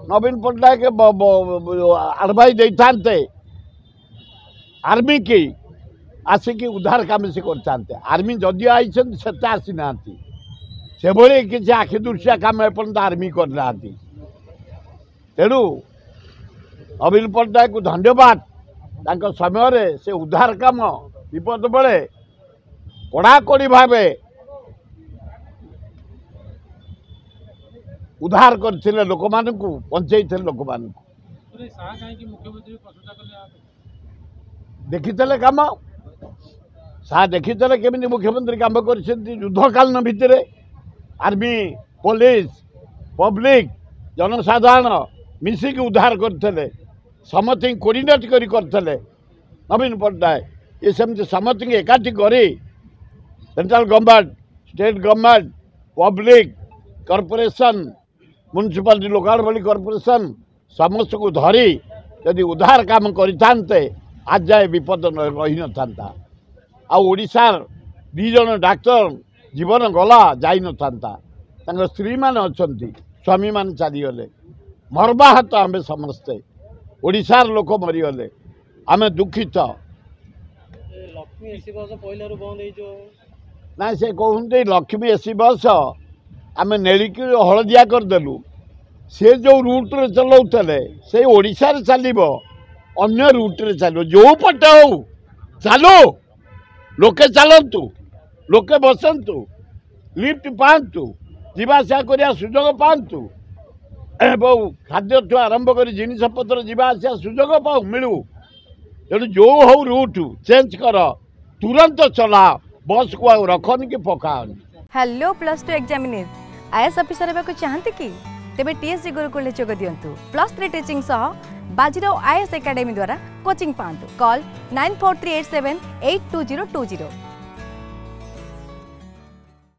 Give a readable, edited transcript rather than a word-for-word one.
नवीन पट्टनायक आडभाई देते आर्मी की आसिक उद्धार कम से कर आर्मी जदि आई से आसी ना से किसी आखि दृश्या कम एपर्त आर्मी करना तेणु नवीन पट्टनायक को धन्यवाद समय से उद्धार कम विपद बेले कड़ाकड़ी भाव उद्धार करते लोक मान बंचई लोक मान देखी कम शाह देखी केमी मुख्यमंत्री कम कर युद्धकालीन भितर आर्मी पुलिस पब्लिक जनसाधारण मिसिक उद्धार करते समस्त कोर्डिनेट करते नवीन पट्टनायक ये सेमती समस्त एकाठी करी central government state government public corporation municipality local body corporation समस्त को धरी यदि उद्धार काम करते आज जाए विपद रही न था आशार दी जन डाक्तर जीवन गला जाई न था स्त्री मान अच्छा स्वामी मान चलीगले मर्माहत आम समस्ते ओडिशार लोक मरीगले आम दुखित ना से कहते लक्ष्मी एसी बस आम नेड़िक हलदिया करदेलु से जो रूट्रे चलाऊे से ओडिशार चलो अन्य रूट्रे चलो जो पटे हो चलो लोके चलतु लोके बसतु लिफ्ट पातु जावासा करने सुजोग पातु खाद्य आरंभ कर जिनपतर जावासा सुजोग पाऊ मिलू तेणु जो हो रूट चेंज कर तुरंत चला बस को रखनी कि पकानी। हेलो +2 एग्जामिनीज आईएएस ऑफिसर होगा चाहते कि तेबे टीएससी गुरुकुल जोग दियंतु +3 टीचिंग सह बाजीराव आईएएस एकेडमी द्वारा कोचिंग पांतु कॉल 9438782020।